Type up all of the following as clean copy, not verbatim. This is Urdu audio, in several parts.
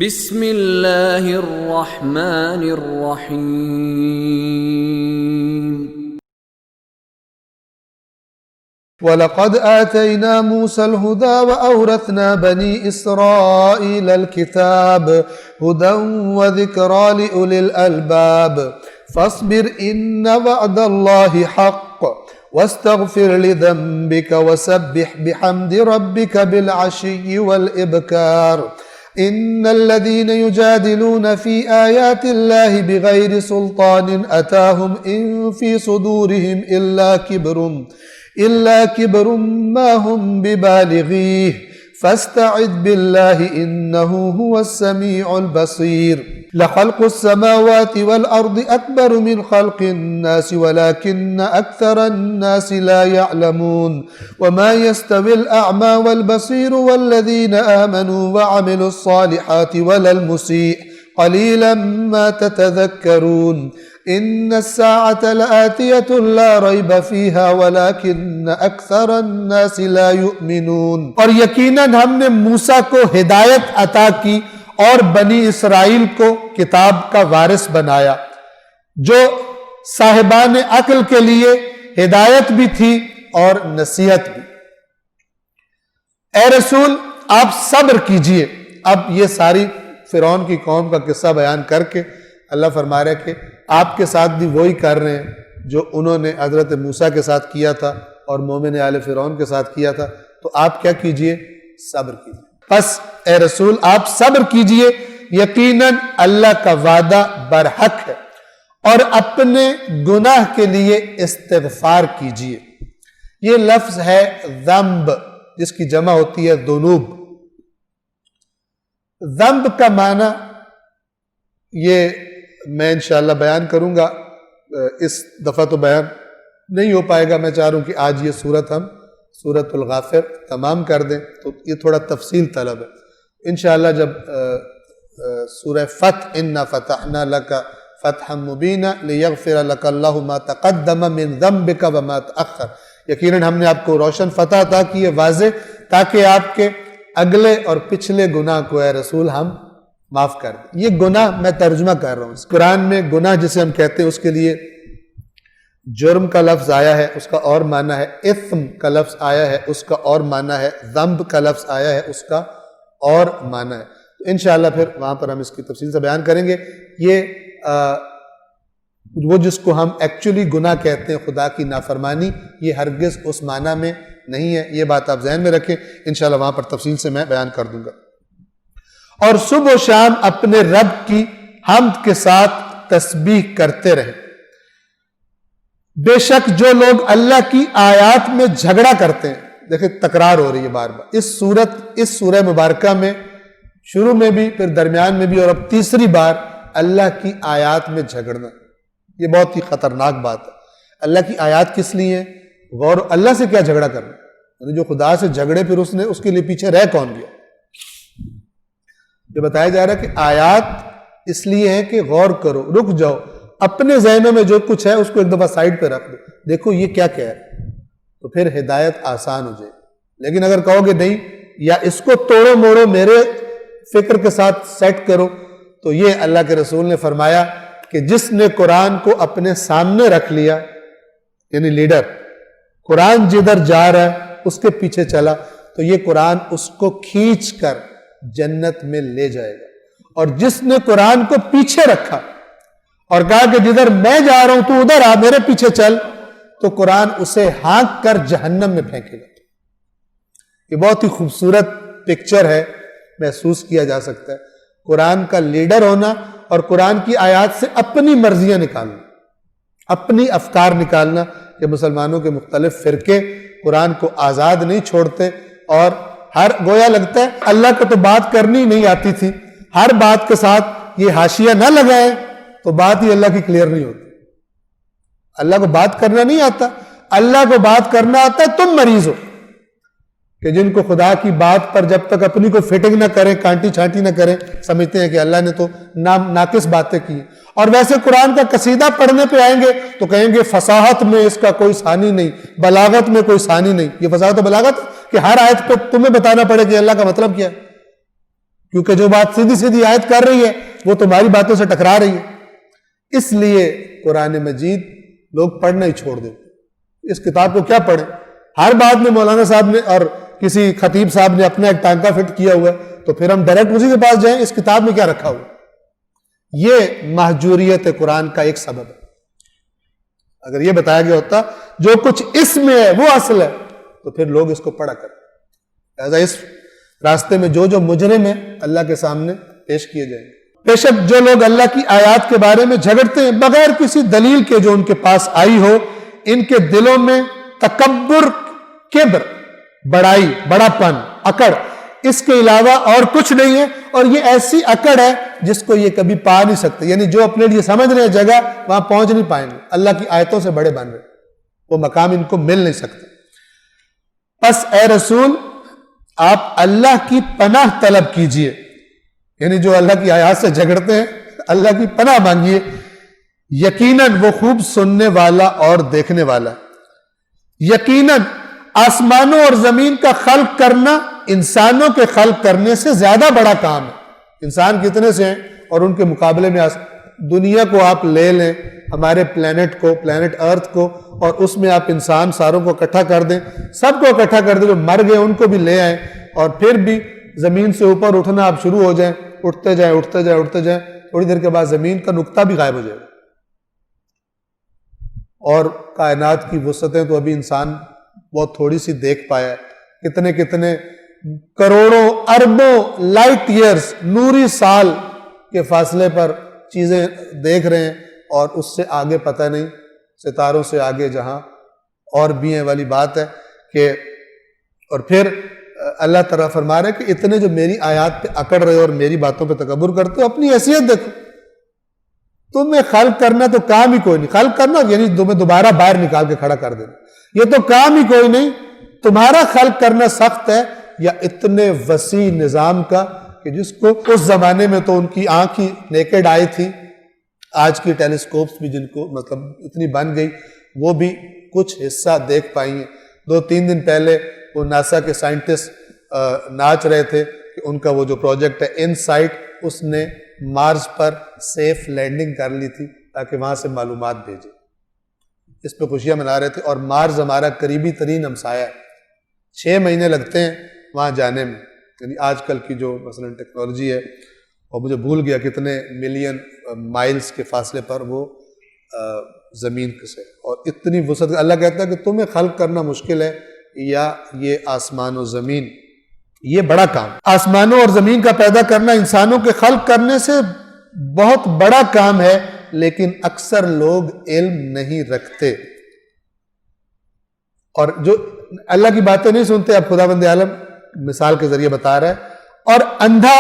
بسم اللہ الرحمن الرحیم وَلَقَدْ آتَيْنَا مُوسَى الْهُدَى وَأَوْرَثْنَا بَنِي إِسْرَائِيلَ الْكِتَابَ هُدًى وَذِكْرَى لِأُولِي الْأَلْبَابِ فَاصْبِرْ إِنَّ وَعْدَ اللَّهِ حَقٌّ وَاسْتَغْفِرْ لِذَنبِكَ وَسَبِّحْ بِحَمْدِ رَبِّكَ بِالْعَشِيِّ وَالْإِبْكَارِ إِنَّ الَّذِينَ يُجَادِلُونَ فِي آيَاتِ اللَّهِ بِغَيْرِ سُلْطَانٍ أَتَاهُمْ إِن فِي صُدُورِهِمْ إِلَّا كِبْرٌ مَا هُمْ بِبَالِغِيهِ فَاسْتَعِذْ بِاللَّهِ إِنَّهُ هُوَ السَّمِيعُ الْبَصِيرُ لَخَلْقُ السَّمَاوَاتِ وَالْأَرْضِ أَكْبَرُ مِنْ خَلْقِ النَّاسِ وَلَكِنَّ أَكْثَرَ النَّاسِ لَا يَعْلَمُونَ وَمَا يَسْتَوِي الْأَعْمَى وَالْبَصِيرُ وَالَّذِينَ آمَنُوا وَعَمِلُوا الصَّالِحَاتِ وَلَا الْمُسِيءُ قَلِيلًا مَا تَتَذَكَّرُونَ إِنَّ السَّاعَةَ لَآتِيَةٌ لَا رَيْبَ فِيهَا وَلَكِنَّ أَكْثَرَ النَّاسِ لَا يُؤْمِنُونَ اور یقیناً ہم نے موسیٰ کو ہدایت عطا کی اور بنی اسرائیل کو کتاب کا وارث بنایا جو صاحبان عقل کے لیے ہدایت بھی تھی اور نصیحت بھی۔ اے رسول آپ صبر کیجئے۔ اب یہ ساری فرعون کی قوم کا قصہ بیان کر کے اللہ فرما رہا ہے کہ آپ کے ساتھ بھی وہی کر رہے ہیں جو انہوں نے حضرت موسیٰ کے ساتھ کیا تھا اور مومن آل فرعون کے ساتھ کیا تھا، تو آپ کیا کیجئے؟ صبر کیجئے۔ پس اے رسول آپ صبر کیجئے، یقیناً اللہ کا وعدہ برحق ہے، اور اپنے گناہ کے لیے استغفار کیجئے۔ یہ لفظ ہے ذنب، جس کی جمع ہوتی ہے ذنوب۔ ذنب کا معنی یہ میں انشاءاللہ بیان کروں گا، اس دفعہ تو بیان نہیں ہو پائے گا۔ میں چاہ رہا ہوں کہ آج یہ سورت ہم سورت الغافر تمام کر دیں، تو یہ تھوڑا تفصیل طلب ہے۔ انشاءاللہ جب سورہ فتح اِنَّا فَتَحْنَا لَكَ فَتْحًا مُبِينًا لِيَغْفِرَ لَكَ اللَّهُ مَا تَقَدَّمَ مِن ذَنبِكَ وَمَا تَأَخَّرَ، یقیناً ہم نے آپ کو روشن فتح عطا کی ہے، واضح، تاکہ آپ کے اگلے اور پچھلے گناہ کو اے رسول ہم معاف کر دیں۔ یہ گناہ میں ترجمہ کر رہا ہوں، قرآن میں گناہ جسے ہم کہتے ہیں اس کے لیے جرم کا لفظ آیا ہے، اس کا اور معنی ہے، اثم کا لفظ آیا ہے، اس کا اور معنی ہے، ذنب کا لفظ آیا ہے، اس کا اور معنی ہے۔ تو انشاءاللہ پھر وہاں پر ہم اس کی تفصیل سے بیان کریں گے۔ یہ وہ جس کو ہم ایکچولی گناہ کہتے ہیں، خدا کی نافرمانی، یہ ہرگز اس معنی میں نہیں ہے، یہ بات آپ ذہن میں رکھیں۔ انشاءاللہ وہاں پر تفصیل سے میں بیان کر دوں گا۔ اور صبح و شام اپنے رب کی حمد کے ساتھ تسبیح کرتے رہیں۔ بے شک جو لوگ اللہ کی آیات میں جھگڑا کرتے ہیں، دیکھیں تکرار ہو رہی ہے بار بار اس سورہ مبارکہ میں، شروع میں بھی، پھر درمیان میں بھی، اور اب تیسری بار اللہ کی آیات میں جھگڑنا۔ یہ بہت ہی خطرناک بات ہے۔ اللہ کی آیات کس لیے ہیں؟ غور، اللہ سے کیا جھگڑا کرنا؟ یعنی جو خدا سے جھگڑے پھر اس کے لیے پیچھے رہ کون گیا؟ یہ بتایا جا رہا ہے کہ آیات اس لیے ہیں کہ غور کرو، رک جاؤ، اپنے ذہنوں میں جو کچھ ہے اس کو ایک دفعہ سائڈ پہ رکھ دو، دیکھو یہ کیا کہہ رہا ہے، تو پھر ہدایت آسان ہو جائے۔ لیکن اگر کہو گے نہیں، یا اس کو توڑو موڑو، میرے فکر کے ساتھ سیٹ کرو، تو یہ اللہ کے رسول نے فرمایا کہ جس نے قرآن کو اپنے سامنے رکھ لیا، یعنی لیڈر، قرآن جدھر جا رہا ہے اس کے پیچھے چلا، تو یہ قرآن اس کو کھینچ کر جنت میں لے جائے گا۔ اور جس نے قرآن کو پیچھے رکھا اور کہا کہ جدھر میں جا رہا ہوں تو ادھر آ، میرے پیچھے چل، تو قرآن اسے ہانک کر جہنم میں پھینکے گا۔ یہ بہت ہی خوبصورت پکچر ہے، محسوس کیا جا سکتا ہے۔ قرآن کا لیڈر ہونا اور قرآن کی آیات سے اپنی مرضیاں نکالنا، اپنی افکار نکالنا۔ کہ مسلمانوں کے مختلف فرقے قرآن کو آزاد نہیں چھوڑتے، اور ہر گویا لگتا ہے اللہ کو تو بات کرنی نہیں آتی تھی، ہر بات کے ساتھ یہ حاشیہ نہ لگائے تو بات ہی اللہ کی کلیئر نہیں ہوتی۔ اللہ کو بات کرنا نہیں آتا، اللہ کو بات کرنا آتا ہے۔ تم مریض ہو کہ جن کو خدا کی بات پر جب تک اپنی کوئی فٹنگ نہ کریں، کانٹی چھانٹی نہ کریں، سمجھتے ہیں کہ اللہ نے تو ناقص باتیں کی۔ اور ویسے قرآن کا قصیدہ پڑھنے پہ آئیں گے تو کہیں گے فصاحت میں اس کا کوئی ثانی نہیں، بلاغت میں کوئی ثانی نہیں۔ یہ فصاحت و بلاغت کہ ہر آیت پہ تمہیں بتانا پڑے کہ اللہ کا مطلب کیا ہے۔ کیونکہ جو بات سیدھی سیدھی آیت کر رہی ہے وہ تمہاری باتوں سے ٹکرا رہی ہے۔ اس لیے قرآن مجید لوگ پڑھنا ہی چھوڑ دیں۔ اس کتاب کو کیا پڑھیں؟ ہر بات میں مولانا صاحب نے اور کسی خطیب صاحب نے اپنا ایک ٹانکا فٹ کیا ہوا ہے، تو پھر ہم ڈائریکٹ اسی کے پاس جائیں، اس کتاب میں کیا رکھا ہوا؟ یہ مہجوریت قرآن کا ایک سبب ہے۔ اگر یہ بتایا گیا ہوتا جو کچھ اس میں ہے وہ اصل ہے تو پھر لوگ اس کو پڑھا کرتے۔ لہذا اس راستے میں جو مجرم ہیں اللہ کے سامنے پیش کیے جائیں گے۔ بے شک جو لوگ اللہ کی آیات کے بارے میں جھگڑتے ہیں بغیر کسی دلیل کے جو ان کے پاس آئی ہو، ان کے دلوں میں تکبر، کبر، بڑائی، بڑا پن، اکڑ، اس کے علاوہ اور کچھ نہیں ہے، اور یہ ایسی اکڑ ہے جس کو یہ کبھی پا نہیں سکتے، یعنی جو اپنے لیے سمجھ رہے ہیں جگہ وہاں پہنچ نہیں پائیں گے، اللہ کی آیتوں سے بڑے بن رہے، وہ مقام ان کو مل نہیں سکتا۔ پس اے رسول آپ اللہ کی پناہ طلب کیجئے، یعنی جو اللہ کی آیات سے جھگڑتے ہیں اللہ کی پناہ مانگیے، یقیناً وہ خوب سننے والا اور دیکھنے والا ہے۔ یقیناً آسمانوں اور زمین کا خلق کرنا انسانوں کے خلق کرنے سے زیادہ بڑا کام ہے۔ انسان کتنے سے ہیں اور ان کے مقابلے میں دنیا کو آپ لے لیں، ہمارے پلینٹ کو، پلینٹ ارتھ کو، اور اس میں آپ انسان ساروں کو اکٹھا کر دیں، سب کو اکٹھا کر دیں، جو مر گئے ان کو بھی لے آئیں، اور پھر بھی زمین سے اوپر اٹھنا آپ شروع ہو جائیں، اٹھتے جائیں اٹھتے جائیں اٹھتے جائیں، تھوڑی دیر کے بعد زمین کا نقطہ بھی غائب ہو جائے گا، اور کائنات کی وسعتیں تو ابھی انسان بہت تھوڑی سی دیکھ پایا ہے، کتنے کتنے کروڑوں اربوں لائٹ ایئرز، نوری سال کے فاصلے پر چیزیں دیکھ رہے ہیں، اور اس سے آگے پتہ نہیں، ستاروں سے آگے جہاں اور بھی ہیں والی بات ہے کہ، اور پھر اللہ تعالیٰ فرما رہے ہیں کہ اتنے جو میری آیات پہ اکڑ رہے ہو اور میری باتوں پہ تکبر کرتے ہو، اپنی حیثیت دیکھو، تمہیں خلق کرنا تو کام ہی کوئی نہیں، خلق کرنا یعنی تمہیں دوبارہ باہر نکال کے کھڑا کر دینا، یہ تو کام ہی کوئی نہیں، تمہارا خلق کرنا سخت ہے، یا اتنے وسیع نظام کا کہ جس کو اس زمانے میں تو ان کی آنکھ ہی نیکڈ آئی تھی، آج کی ٹیلیسکوپس بھی جن کو مطلب اتنی بن گئی وہ بھی کچھ حصہ دیکھ پائی ہیں۔ 2-3 دن پہلے وہ ناسا کے سائنٹسٹ ناچ رہے تھے کہ ان کا وہ جو پروجیکٹ ہے انسائٹ، اس نے مارس پر سیف لینڈنگ کر لی تھی تاکہ وہاں سے معلومات بھیجے، اس پہ خوشیاں منا رہے تھے، اور مارس ہمارا قریبی ترین ہمسایہ ہے، 6 مہینے لگتے ہیں وہاں جانے میں، یعنی آج کل کی جو مثلا ٹیکنالوجی ہے، اور مجھے بھول گیا کتنے ملین مائلز کے فاصلے پر وہ زمین سے، اور اتنی وسعت، اللہ کہتا ہے کہ تمہیں خلق کرنا مشکل ہے یا یہ آسمان و زمین، یہ بڑا کام، آسمانوں اور زمین کا پیدا کرنا انسانوں کے خلق کرنے سے بہت بڑا کام ہے، لیکن اکثر لوگ علم نہیں رکھتے، اور جو اللہ کی باتیں نہیں سنتے۔ اب خداوند عالم مثال کے ذریعے بتا رہا ہے، اور اندھا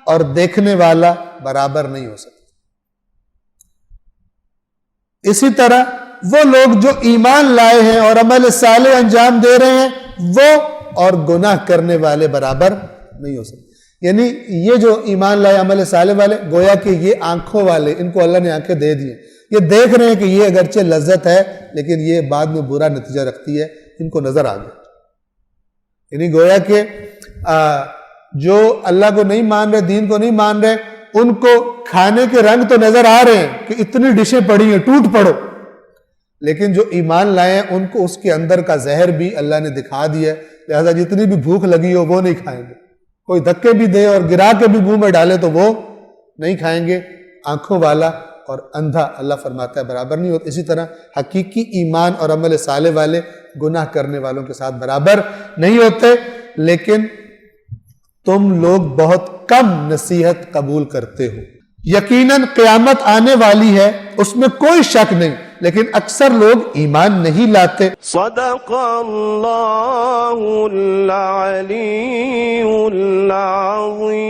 اور دیکھنے والا برابر نہیں ہو سکتا۔ اسی طرح وہ لوگ جو ایمان لائے ہیں اور عمل صالح انجام دے رہے ہیں، وہ اور گناہ کرنے والے برابر نہیں ہو سکتے، یعنی یہ جو ایمان لائے عمل صالح والے، گویا کہ یہ آنکھوں والے، ان کو اللہ نے آنکھیں دے دی ہیں، یہ دیکھ رہے ہیں کہ یہ اگرچہ لذت ہے لیکن یہ بعد میں برا نتیجہ رکھتی ہے، ان کو نظر آ گیا، یعنی گویا کہ جو اللہ کو نہیں مان رہے، دین کو نہیں مان رہے، ان کو کھانے کے رنگ تو نظر آ رہے ہیں کہ اتنی ڈشیں پڑی ہیں، ٹوٹ پڑو، لیکن جو ایمان لائے ہیں ان کو اس کے اندر کا زہر بھی اللہ نے دکھا دیا ہے، لہذا جتنی بھی بھوک لگی ہو وہ نہیں کھائیں گے، کوئی دھکے بھی دے اور گرا کے بھی منہ میں ڈالے تو وہ نہیں کھائیں گے۔ آنکھوں والا اور اندھا اللہ فرماتا ہے برابر نہیں ہوتا۔ اسی طرح حقیقی ایمان اور عمل صالح والے گناہ کرنے والوں کے ساتھ برابر نہیں ہوتے، لیکن تم لوگ بہت کم نصیحت قبول کرتے ہو۔ یقیناً قیامت آنے والی ہے، اس میں کوئی شک نہیں، لیکن اکثر لوگ ایمان نہیں لاتے۔ صدق اللہ العلی العظیم۔